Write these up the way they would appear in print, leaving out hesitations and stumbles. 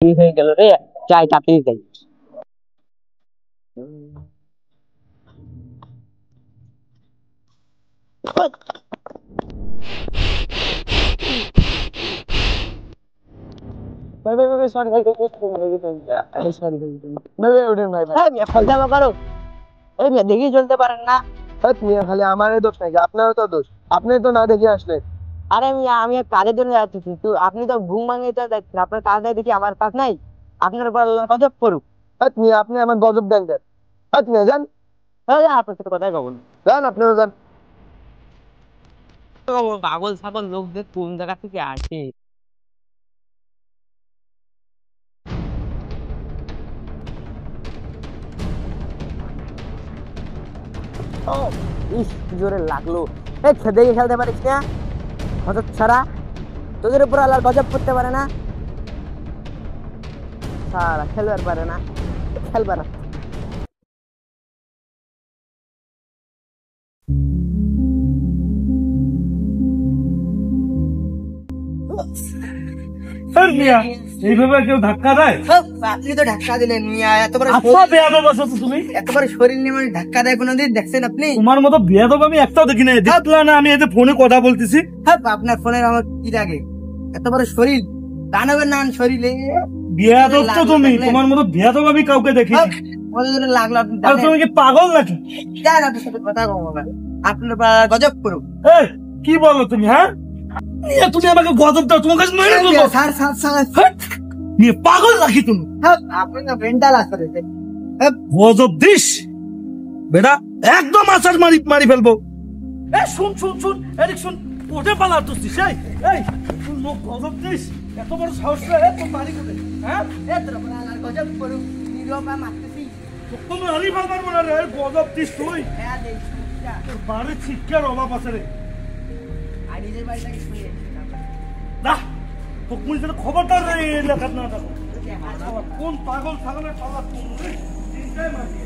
হয়ে গেল রে, যাই তাড়াতাড়ি যাই। ভাই ভাই ভাই সরি ভাই সরি ভাই ভাই ওঠেন ভাই ভাই। হ্যাঁ মিয়া ফল জামা করো, এই মিয়া দেখি চলতে পারেন না। হ্যাঁ মিয়া, খালি আমারই দোষ নাকি? আপনারও তো দোষ, আপনি তো না দেখে আসলেন। আরে মিয়া আমি কাজের জন্য যাচ্ছি, তো আপনি তো ঘুম ভাঙিয়ে তো যাচ্ছেন, আপনার কাজ নাই দেখি আমার কাজ নাই। আপনার উপর আল্লাহ গজব করুক। হ্যাঁ মিয়া, আপনি আমার গজব দেন দেন। হ্যাঁ মিয়া যান, হ্যাঁ আপনার সাথে কথাই কব না। যান আপনারা যান। পাগল ছাগল লোকদের কোন জায়গা থেকে আসে। ও ইস কি জোরে লাগলো। এই দেখে খেলতে পারিস না হঠাৎ ছাড়া, তোদের উপর আল্লাহর গজব করতে পারে না, সারা খেলবার পারে না, খেলবা না। এইভাবে কেউ ধাক্কা দেয়? আপনি তো ধাক্কা দিলেন মিয়া, আচ্ছা বেয়াদব আছো তো তুমি। এতবার শরীর নিয়ে মানে ধাক্কা দেয় কোনোদিন দেখছেন আপনি? তোমার মতো বেয়াদব আমি একটাও দেখি নাই। দেখলা না আমি এতে ফোনে কথা বলতেছি? হ্যাঁ আপনার ফোনের আমার কি লাগে, এত বড় শরীর, দানবের নাম শরীরে। বেয়াদব তো তুমি, তোমার মতো বেয়াদব আমি কাউকে দেখি নাই। কতদিন লাগলো আপনি আর তুমি কি পাগল নাকি? জানেন, আপনার সাথে কথা কম না, আপনার উপর গজব করুক। এই কি বলো তুমি? হ্যাঁ নিয়ে তুমি আমাকে গজব দাও, তোমার কাছে মেরে দেবো। স্যার স্যার স্যার নিয়ে পাগল নাকি তুমি? আপনি না মেন্টাল আসলে গজব দিস বেটা, একদম আচার মারি মারি ফেলবো। এ শুন শুন শুন, এদিক শুন, ওঠে পালার তো এই এই তুই মুখ গজব দিস, এত বড় সাহস রে তোর বাড়ি কোথায়? হ্যাঁ গজব করুক, নিরবা মারতেছি। তুমি হারি ফেলবার মনে রে, গজব দিস তুই। হ্যাঁ দেখছি তোর বাড়ির শিক্ষার অভাব আছে রে। আর নিজের বাড়িটাকে শুয়ে না তোকে মুই যেন খবরদার রে এলাকার না থাকো। কোন পাগল ছাগলের পাল্লা কোন চিন্তায় মারি।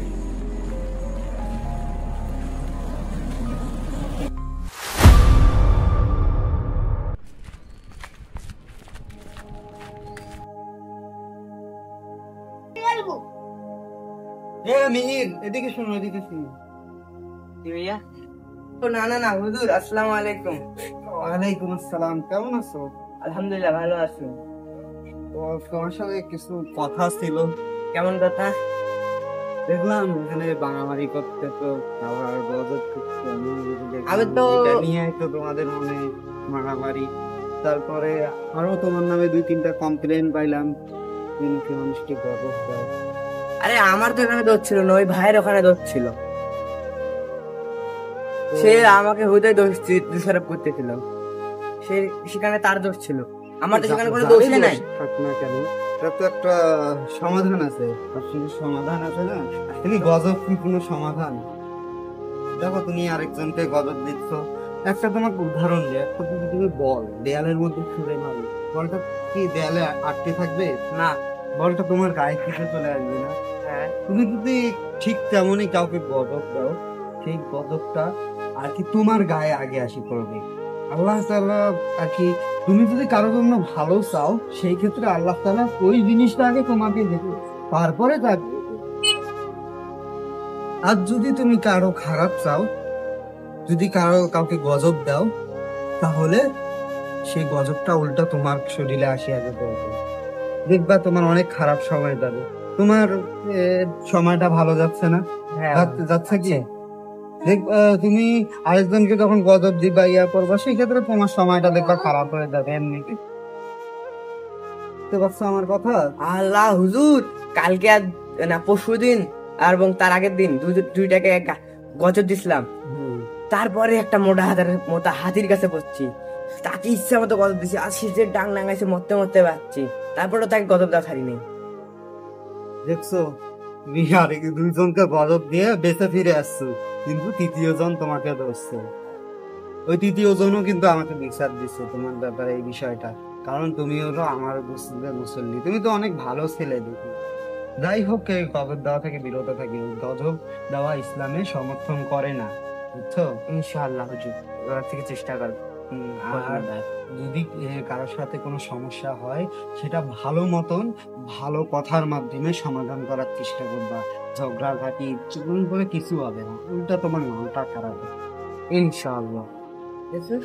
এদিকে শোনো, এদিকে শোনো। ভাইয়া ও না না না হুজুর, আসসালামু আলাইকুম। ওয়ালাইকুম আসসালাম, কেমন আছো? আলহামদুলিল্লাহ ভালো আছি। তোমার সাথে কিছু কথা ছিল। কেমন কথা? দেখলাম এখানে বাঙামারি করতে, তো আবার গজব করছে। আমি তো নিয়ে তো তোমাদের মনে মারামারি, তারপরে আরো তোমার নামে 2-3টা কমপ্লেন পাইলাম, কিন্তু মানুষকে গজব দেয়। আরে আমার তো এখানে দোষ ছিল না, ওই ভাইয়ের ওখানে দোষ ছিল। সে আমাকে হুদায় দোষারোপ করতেছিল, সে সেখানে তার দোষ ছিল, আমার তো সেখানে কোনো দোষই নাই। থাক না কেন, তার তো একটা সমাধান আছে। আসলে সমাধান আছে না, তুমি গজব কি কোনো সমাধান? দেখো তুমি আরেকজনকে গজব দিচ্ছ, একটা তোমাকে উদাহরণ দিয়ে, একটা তুমি বল দেয়ালের মধ্যে ছুঁড়ে মারো, বলটা কি দেয়ালে আটকে থাকবে? না। বলটা তোমার গায়ে পিঠে চলে আসবে না? হ্যাঁ। তুমি যদি ঠিক তেমনই কাউকে গজব দাও, সেই গজবটা আর কি তোমার গায়ে আগে আসি পড়বে। আল্লাহ তাআলা আর কি, তুমি যদি কারোর জন্য ভালো চাও, সেই ক্ষেত্রে আল্লাহ তাআলা ওই জিনিসটা আগে তোমাকে দেবে, তারপরে তাকে। আর যদি তুমি কারো খারাপ চাও, যদি কাউকে গজব দাও, তাহলে সেই গজবটা উল্টা তোমার শরীরে আসি আগে পড়বে। দেখবা তোমার অনেক খারাপ সময় যাবে। তোমার সময়টা ভালো যাচ্ছে না? হ্যাঁ যাচ্ছে কি? দেখবা তুমি আরেকজনকে যখন গজব দিবা ইয়া করবা, সেই ক্ষেত্রে তোমার সময়টা দেখবা খারাপ হয়ে যাবে এমনি। বুঝতে পারছো আমার কথা? আল্লাহ হুজুর, কালকে আর না পরশুদিন আর এবং তার আগের দিন দুইটাকে গজব দিছিলাম, তারপরে একটা মোটা হাতির কাছে বসছি, তাকে ইচ্ছা মতো গজব দিছি, আর শীতের ডাং নাঙাইছে, মরতে মরতে পারছি, তারপরে তাকে গজব দেওয়া ছাড়িনি। দেখছো, তুমি আরেক 2জনকে গজব দিয়ে বেঁচে ফিরে আসছো, কিন্তু 3য় জন তোমাকে ধরছে। ওই 3য় জনও কিন্তু আমাকে বিচার দিচ্ছে তোমার ব্যাপারে এই বিষয়টা, কারণ তুমি হলো আমার মুসল্লি, তুমি তো অনেক ভালো ছেলে দেখি। যাই হোক, এই গজব দেওয়া থেকে বিরত থাকি। গজব দেওয়া ইসলামে সমর্থন করে না, বুঝছো? ইনশাআল্লাহ হুজুর, এবার থেকে চেষ্টা করব। আর যদি কারোর সাথে কোনো সমস্যা হয় সেটা ভালো মতন ভালো কথার মাধ্যমে সমাধান করার চেষ্টা করবা। ঝগড়াঝাটি চুগুন করে কিছু হবে না, উল্টা তোমার মনটা খারাপ হবে। ইনশাআল্লাহ। ঠিক আছে?